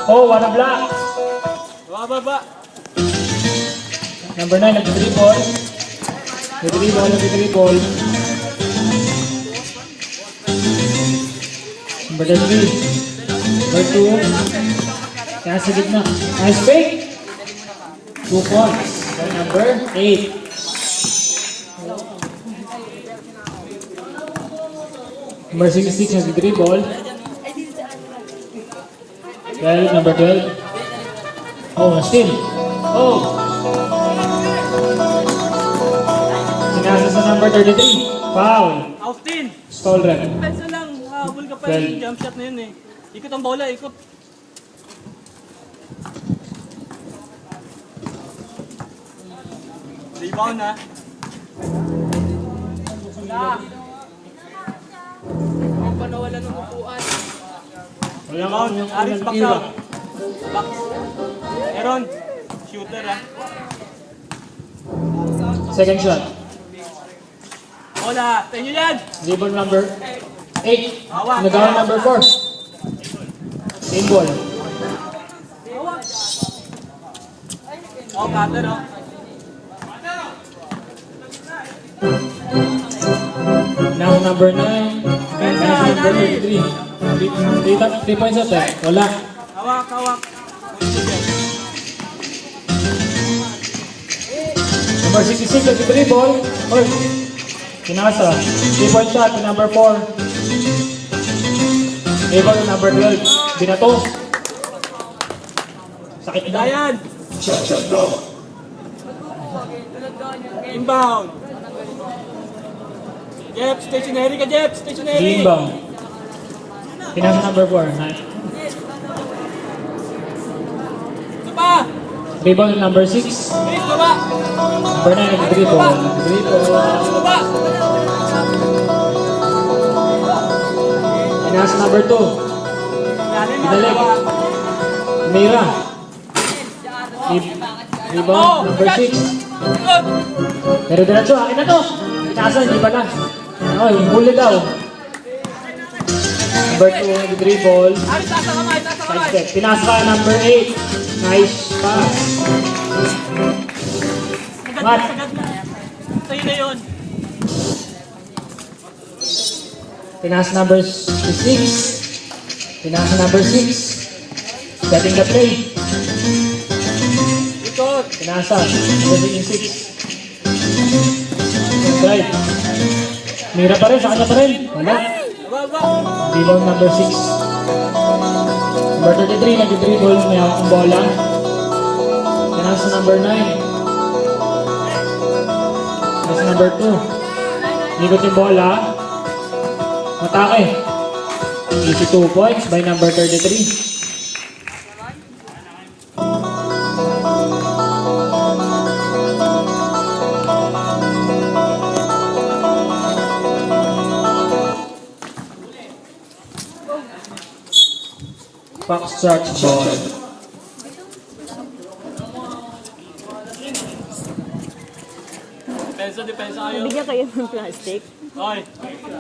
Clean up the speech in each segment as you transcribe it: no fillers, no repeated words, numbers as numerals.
Oh, what a block. Baba. Number 9, nag-dribble. Nag-dribble. Number 3. Number 2. Kaya sa gitna. Nice fake. 2 points. By number 8. Number 66, nag-dribble. 12, number 12. Oh, still. Oh. Sinasa sa number 33. Foul. Austin! Stall rep. Pensa lang, habol ka pa yung jump shot na yun eh. Ikot ang bola, ikot. Rebound ha. Ang panawala ng upuan. Rebound, Aris back out. Back. Aaron, shooter ha. Second shot. Bola, tayo nyo yan! Rebound number 8. Hawak. Nagawa number 4. Same ball. Oh, cutter oh. Now number 9. Now number 33. 3 points out eh. Wala. Hawak. Number 66, nag-dribble. Oy. Kinasa. 3-point shot to number 4. Dribble to number 12. Binato. Sakit na. Dayan! Inbound! Jeff, stationary ka Jeff! Stationary! Inbound. Kinasa number 4. Isa pa! Dribble to number 6. Please, baba! Number 9, nag-dribble. Baba! Kinasa number 2. Lalim na, Bidalik. baba! Mira. Rebound number 6. Ikot! Pero diretso, akin na to. Kinasa, hindi pa na. Ay, huli daw. Number 2, nag-dribble. Aris, tasa kamay! Side step. Pinasa number 8. Nice pass. Mat. Sagad na. Sa'yo na yun. Pinasa number 6. Pinasa number 6. Setting the play. Ikot! Pinasa. Number 6. Drive. Mira pa rin. Sa kanya pa rin. Wala. Baba! Rebound number 6. Number 33. Nag-dribble. May hawak ang bola. Pinasa number 9. Pinasa number 2. Ikot yung bola. Matake. Easy 2 points by number 33. Foxtrot ball. Depensa kayo. Bigyan kayo ng plastic. Oy,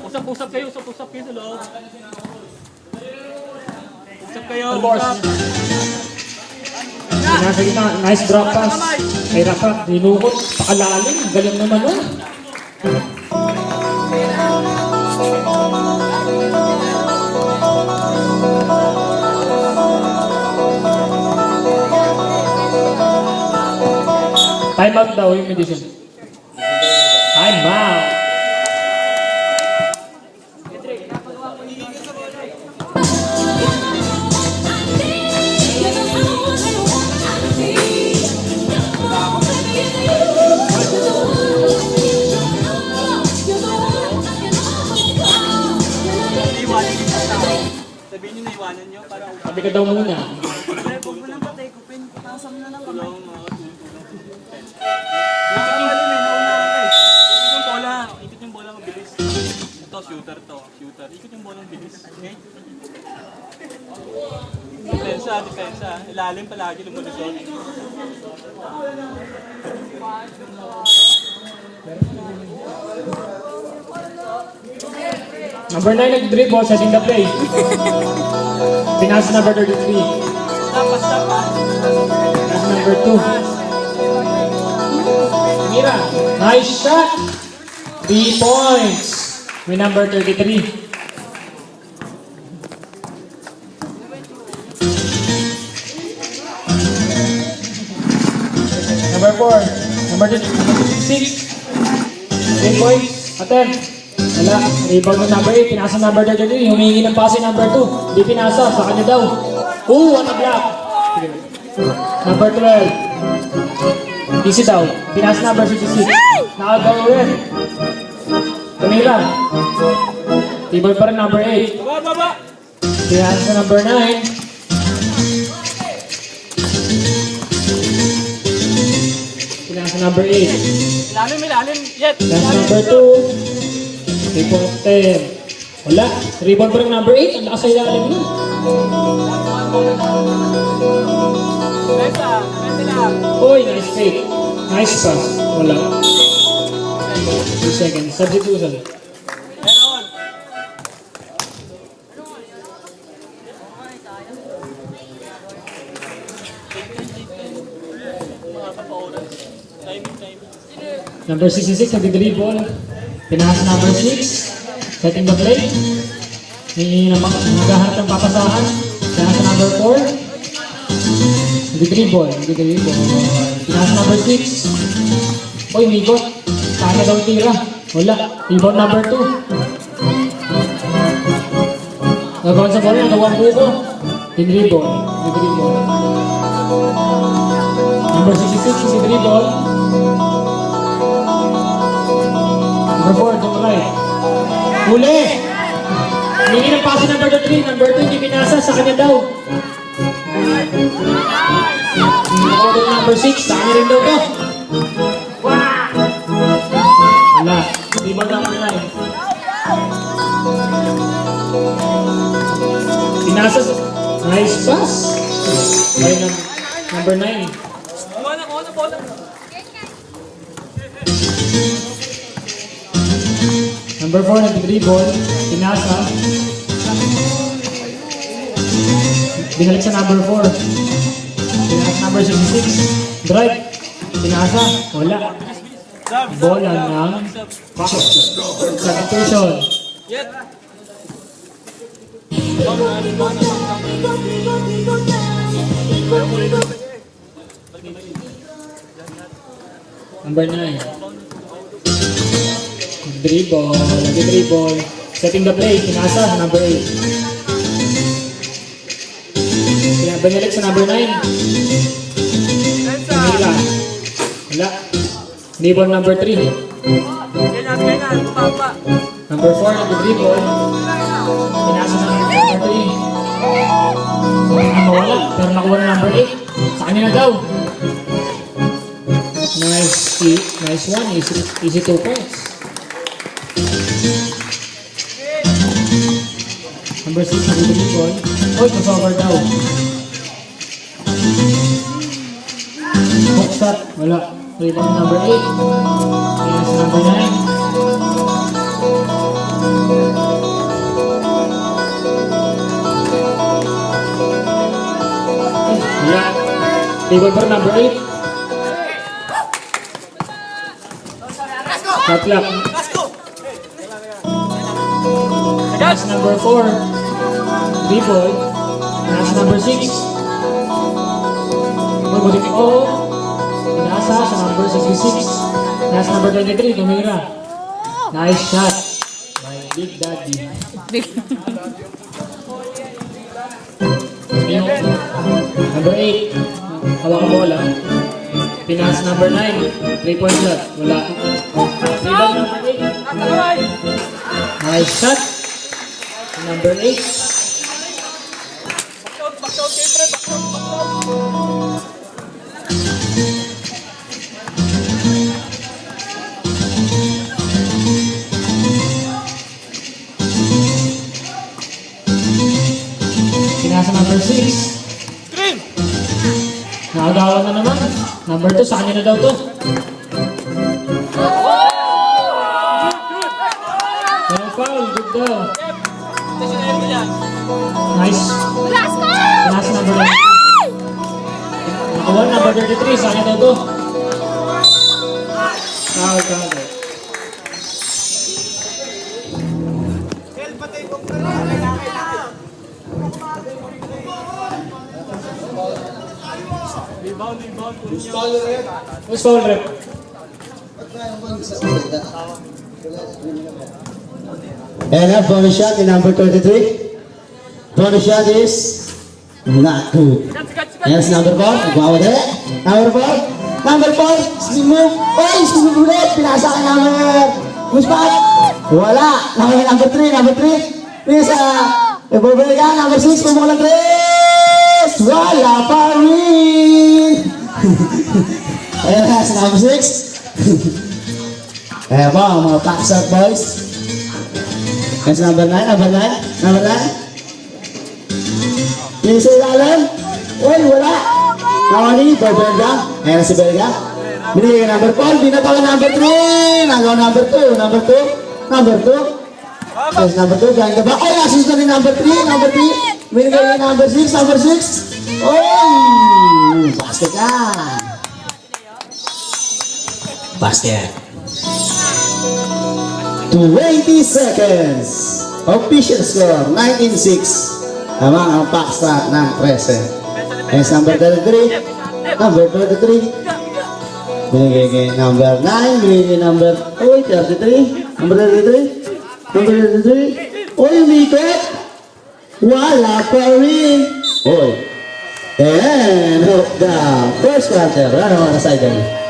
usap kayo sa loob. Usap kayo, usap. Nasa gitna, nice drop pass. Kay Rafa, dinukot, pakalalim. Galing naman nun. Time out daw yung medicine. Time out. Sabihin nyo na iwanan nyo para Sabi ka daw muna. Ikot yung bola mabilis. Ito, shooter to. Shooter. Ikot yung bola mabilis. Okay? Depensa. Ilalim palagi lumulusot. Number 9 nag-dribble, setting the play. Pinasa number 33. That's number 2. Mira, nice shot. 3 points. With number 33. Number 4. Number 6. 3 points. Attempt. Wala. Rebound ng number 8. Pinasa number 33. Humingi ng pass yung number 2. Di pinasa. Sa kanya daw. What a block. Number 12. Easy daw. Pinasa number 56. Nakagawa ulit. Tumira. Tibol pa rin number 8. Pinasa number 9. Pinasa number 8. Ilalim, yet. Pinasa number 2. 3.10. Wala. Rebound pa rin number 8. Ang lakas sa ilalim nun. Uy, nice fake. Nice pass. Wala. 2 seconds. Substitution. Meron. Timing. Number 66, nagdi-dribble. Pinahas number 6. Setting the play. Naghahanap ng papasahan. Pinahas number 4. Nagdi-dribble. Pinahas number 6. Uy, migot. Kaya daw tira. Wala. Rebound number 2. Nagawin sa ball. Nagawang buko. Din-dribble. Number 66 is dribble. Number 4, to the right. Huli! Hindi ng pass number 3. Number 2, hindi pinasa. Sa kanya daw. Order number 6. Sa kanya rin daw to. Wala. Hindi ba number 9? Pinasa. Nice pass. Ay, number 9. Bola. Number 4, nag-dribble. Pinasa. Binalik sa number 4. Pinasa number 66. Drive. Pinasa. Wala. Bola ng substitution. Yet. Number 9. Dribble. Setting the play. Pinasa. Number 8. Binalik sa number 9. Mila. Wala. Dribble number 3. Ganyan, papa. Number 4, nag-dribble. Pinasa sa number 3. Wala. Pero nakuha na number 8. Sa kanya na daw. Nice one. Easy 2 points. Number 6, nag-dribble. Uy, crossover daw. Hook shot. Wala. Rebound number 8. Pinasa number 9. Wala. Table for number 8. Shot clock. Pass number 4. Dribble. Pass number 6. Mabuting Pinasa sa number 66. Pass number 23. Tumira. Nice shot. My Big Daddy. Number 8. Hawak ang bola. Pinas number 9. 3-point shot. Wala. Rebound number 8. Nice shot. Number 8. Back out. Pinasa number 6. Green! Nakagawa na naman. Number 2, sa kanya na daw to. No foul, good daw. Kasi na yan. Nice. Pinasa number 9. number 33, sa kanya daw to. Counter. Rebound. Who's foul rep? And a bonus shot in number 33. Bonus shot is not good. Yes, number 4. Wow, there. Number 4. Number 4. Smooth. Oh, smooth ulit. Pinasa ka number. Muspat. Wala. Number 3. Number 3. Please, ibabalik ka. Number 6. Pumukulang 3. Wala pa rin. Ayan na, si number 6. Ayan po, ang mga packshot boys. That's number 9, number 9, number 9. Yung sa ilalim. Uy, wala. Nakani, Berga. Ayan na si Berga. Binigay ka number 4, binatawa number 3. Nagawa number 2, number 2, number 2. Yes, number 2, dyan ka ba? Ay, nasus na rin number 3, number 3. Binigay ka number 6, number 6. Uy, basket ka. Basket. 20 seconds. Official score, 19-6. Tama ang paksa ng 13. Yes, number 33. Number 33. Binigay kay number 9. Binigay kay number 33. Number 33. Number 33. Uy, umikot. Wala pa rin. Uy. And hook the first quarter. Ano ang sideline?